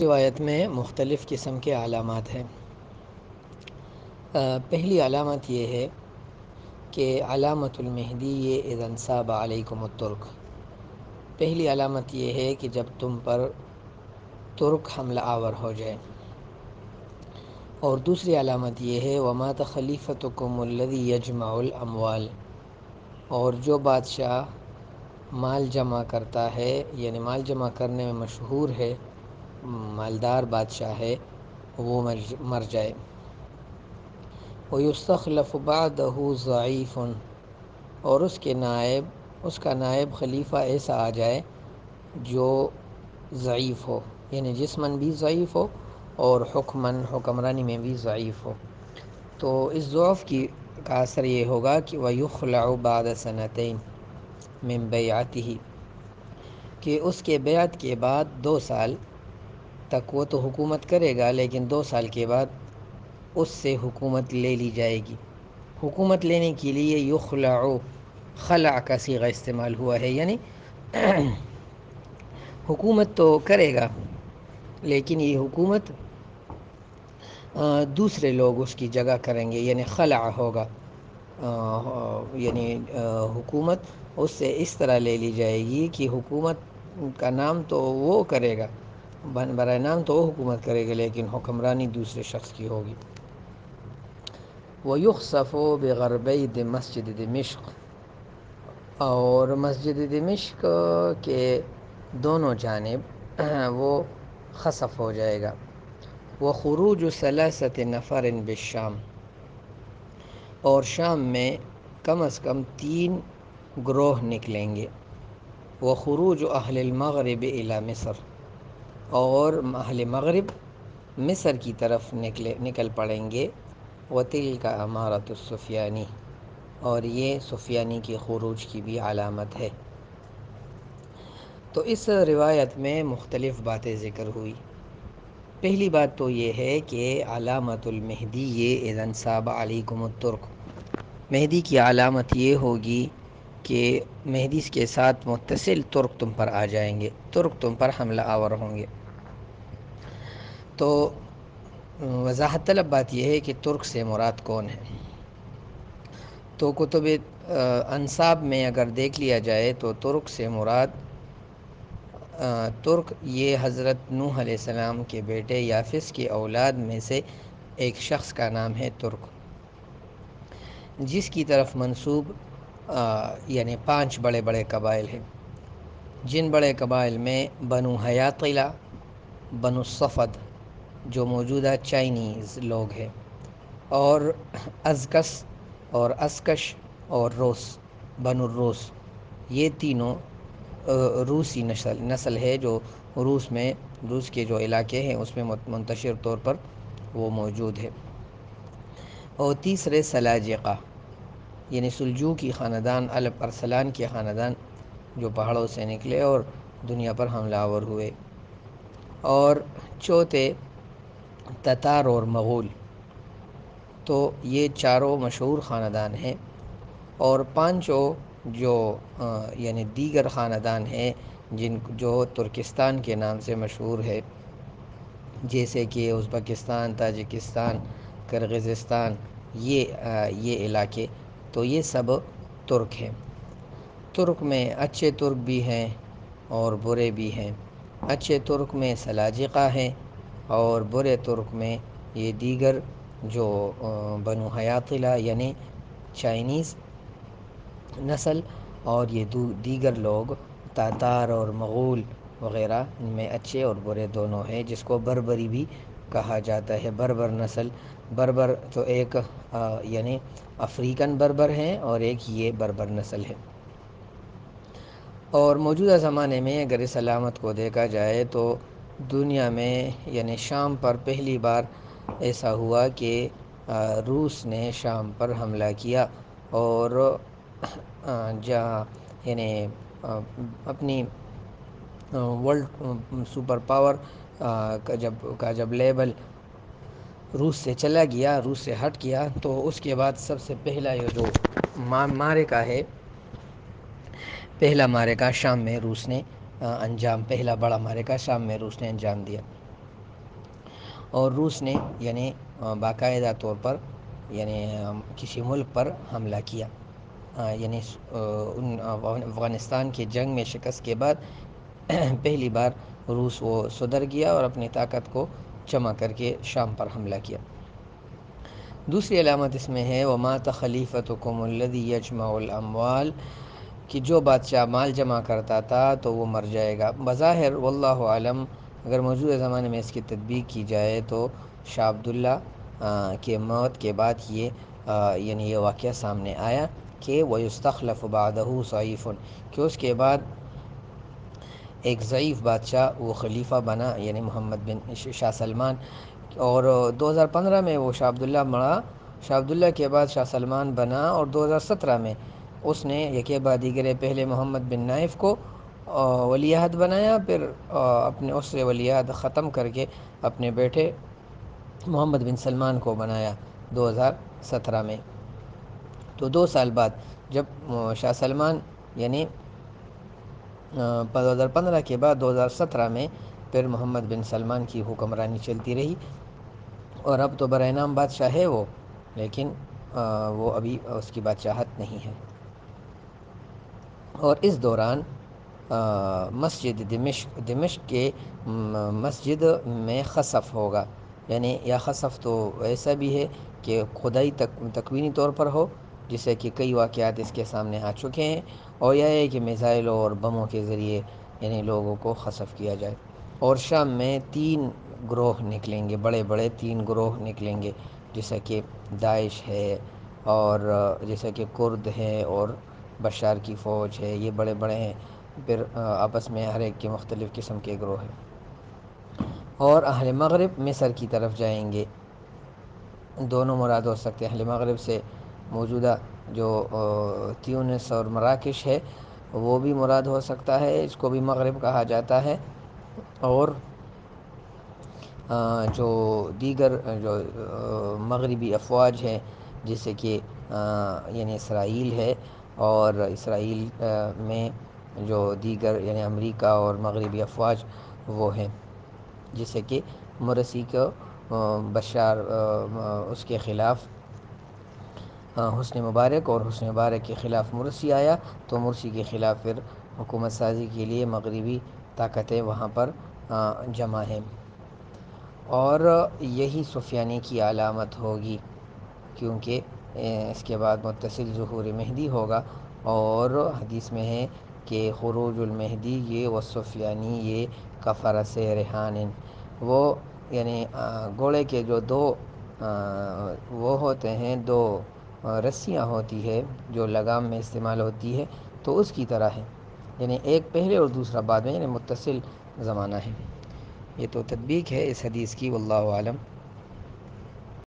روایت میں مختلف قسم کے علامات ہیں۔ پہلی علامت یہ ہے کہ علامت المہدی یہ اذا انصاب علیکم الترک۔ پہلی علامت یہ ہے کہ جب تم پر ترک حملہ آور ہو جائے۔ اور دوسری علامت یہ ہے وَمَاتَ خَلِيفَتُكُمُ الَّذِي يَجْمَعُ الْأَمْوَالَ، اور جو بادشاہ مال جمع کرتا ہے، یعنی مال جمع کرنے میں مشہور ہے، مالدار بادشاہ ہے، وہ مر جائے۔ وَيُسْتَخْلَفُ بَعْدَهُ ضَعِيفٌ، اور اس کا نائب خلیفہ ایسا آ جائے جو ضعیف ہو، یعنی جسماً بھی ضعیف ہو اور حکمرانی میں بھی ضعیف ہو۔ تو اس ضعف کا اثر یہ ہوگا کہ وَيُخْلَعُ بَعْدَ سَنَتَيْنِ مِن بَيْعَتِهِ، کہ اس کے بیعت کے بعد 2 سال تک وہ تو حکومت کرے گا، لیکن 2 سال کے بعد اس سے حکومت لے لی جائے گی۔ حکومت لینے کے لیے یخلع، خلع کا صیغہ استعمال ہوا ہے، یعنی حکومت تو کرے گا لیکن یہ حکومت دوسرے لوگ اس کی جگہ کریں گے، یعنی خلع ہوگا، یعنی حکومت اس سے اس طرح لے لی جائے گی کہ حکومت کا نام تو وہ کرے گا، برائے نام تو وہ حکومت کرے گا لیکن حکمرانی دوسرے شخص کی ہوگی۔ وَيُخْسَفُ بِغَرْبَيْ مَسْجِدِ دِمِشْق، اور مسجد دمشق کے دونوں جانب وہ خسف ہو جائے گا۔ وَخُرُوجُ ثَلَاثَةِ نَفَرٍ بِالشَّامِ، اور شام میں کم از کم 3 گروہ نکلیں گے۔ وَخُرُوجُ أَهْلِ الْمَغْرِبِ إِلَى مِصْرَ، اور اہل مغرب مصر کی طرف نکل پڑیں گے۔ وَتِلْكَ أَمَارَةُ السُّفْيَانِ، اور یہ سفیانی کے خروج کی بھی علامت ہے۔ تو اس روایت میں مختلف باتیں ذکر ہوئی۔ پہلی بات تو یہ ہے کہ علامت المہدی یہ اذا انصاب علیکم الترک، مہدی کی علامت یہ ہوگی کہ مہدی کے ساتھ متصل ترک تم پر آ جائیں گے، ترک تم پر حملہ آور ہوں گے۔ تو وضاحت طلب بات یہ ہے کہ ترک سے مراد کون ہے؟ تو کتب انساب میں اگر دیکھ لیا جائے تو ترک سے مراد ترک یہ حضرت نوح علیہ السلام کے بیٹے یافس کی اولاد میں سے ایک شخص کا نام ہے ترک، جس کی طرف منسوب یعنی 5 بڑے بڑے قبائل ہیں، جن بڑے قبائل میں بنو حیاطلہ، بنو الصفد جو موجودہ چائنیز لوگ ہیں، اور ازکس اور اسکش اور روس، بنو الروس، یہ تینوں روسی نسل ہے جو روس کے جو علاقے ہیں اس میں منتشر طور پر وہ موجود ہے۔ اور تیسرے سلاجقہ، یعنی سلجوقی خاندان، الپ ارسلان کے خاندان جو پہاڑوں سے نکلے اور دنیا پر حملہ آور ہوئے۔ اور چوتھے تتار اور مغول، تو یہ چاروں مشہور خاندان ہیں۔ اور 5 جو یعنی دیگر خاندان ہیں جو ترکستان کے نام سے مشہور ہے، جیسے کہ ازبکستان، تاجکستان، کرغزستان، یہ علاقے، تو یہ سب ترک ہیں۔ ترک میں اچھے ترک بھی ہیں اور برے بھی ہیں۔ اچھے ترک میں سلاجقہ ہیں اور برے ترک میں یہ دیگر جو بنو حیاطلہ یعنی چائنیز نسل، اور یہ دیگر لوگ تاتار اور مغول وغیرہ، ان میں اچھے اور برے دونوں ہیں، جس کو بربری بھی کہا جاتا ہے۔ بربر نسل، بربر تو ایک یعنی افریقن بربر ہیں اور ایک یہ بربر نسل ہے۔ اور موجودہ زمانے میں اگر اس علامت کو دیکھا جائے تو دنیا میں یعنی شام پر پہلی بار ایسا ہوا کہ روس نے شام پر حملہ کیا، اور جہاں یعنی اپنی ورلڈ سپر پاور کا جب لیبل روس سے چلا گیا، روس سے ہٹ گیا، تو اس کے بعد سب سے پہلا یہ جو معرکہ ہے، پہلا معرکہ شام میں روس نے پہلا بڑا معرکہ شام میں روس نے انجام دیا۔ اور روس نے یعنی باقاعدہ طور پر یعنی کسی ملک پر حملہ کیا، یعنی افغانستان کے جنگ میں شکست کے بعد پہلی بار روس وہ صدر گیا اور اپنی طاقت کو جمع کر کے شام پر حملہ کیا۔ دوسری علامت اس میں ہے وَمَاتَ خَلِيفَتُكُمُ الَّذِي يَجْمَعُ الْأَمْوَالَ، کہ جو بادشاہ مال جمع کرتا تھا تو وہ مر جائے گا۔ بظاہر واللہ عالم اگر موجودہ زمانے میں اس کی تطبیق کی جائے تو شاہ عبداللہ کے موت کے بعد یہ یعنی یہ واقعہ سامنے آیا کہ وَيُسْتَخْلَفُ بَعْدَهُ ضَعِيفٌ، کہ اس کے بعد ایک ضعیف بادشاہ وہ خلیفہ بنا، یعنی محمد بن شاہ سلمان۔ اور 2015 میں وہ شاہ عبداللہ مڑا، شاہ عبداللہ کے بعد شاہ سلمان بنا، اور 2017 میں اس نے یکے بعد دیگرے پہلے محمد بن نائف کو ولی عہد بنایا، پھر اپنے اس سے ولی عہد ختم کر کے اپنے بیٹے محمد بن سلمان کو بنایا 2017 میں۔ تو 2 سال بعد جب شاہ سلمان یعنی 2015 کے بعد 2017 میں پھر محمد بن سلمان کی حکمرانی چلتی رہی، اور اب تو برائے نام بادشاہ ہے وہ، لیکن وہ ابھی اس کی بادشاہت نہیں ہے۔ اور اس دوران مسجد دمشق کے مسجد میں خسف ہوگا، یعنی یا خسف تو ایسا بھی ہے کہ خدائی تکوینی طور پر ہو، جسے کہ کئی واقعات اس کے سامنے آ چکے ہیں، اور یہ ہے کہ میزائلوں اور بموں کے ذریعے یعنی لوگوں کو خسف کیا جائے۔ اور شام میں 3 گروہ نکلیں گے، بڑے بڑے 3 گروہ نکلیں گے، جیسا کہ داعش ہے، اور جیسا کہ کرد ہے، اور بشار کی فوج ہے، یہ بڑے بڑے ہیں، پھر آپس میں ہر ایک کے مختلف قسم کے گروہ ہیں۔ اور اہل مغرب مصر کی طرف جائیں گے، دونوں مراد ہو سکتے ہیں، اہل مغرب سے موجودہ جو تیونس اور مراکش ہے وہ بھی مراد ہو سکتا ہے، اس کو بھی مغرب کہا جاتا ہے، اور جو دیگر جو مغربی افواج ہیں جیسے کہ یعنی اسرائیل ہے، اور اسرائیل میں جو دیگر یعنی امریکہ اور مغربی افواج وہ ہیں، جیسے کہ مرسی کو بشار اس کے خلاف حسنی مبارک، اور حسنی مبارک کے خلاف مرسی آیا، تو مرسی کے خلاف پھر حکومت سازی کے لیے مغربی طاقتیں وہاں پر جمع ہیں۔ اور یہی سفیانی کی علامت ہوگی، کیونکہ اس کے بعد متصل ظہور مہدی ہوگا، اور حدیث میں ہے کہ خروج المہدی یہ والسفیانی یہ کفرس ریحان، وہ یعنی گھوڑے کے جو 2 وہ ہوتے ہیں، 2 رسیاں ہوتی ہے جو لگام میں استعمال ہوتی ہے، تو اس کی طرح ہے، یعنی ایک پہلے اور دوسرا بعد میں، یعنی متصل زمانہ ہے۔ یہ تو تطبیق ہے اس حدیث کی، واللہ عالم۔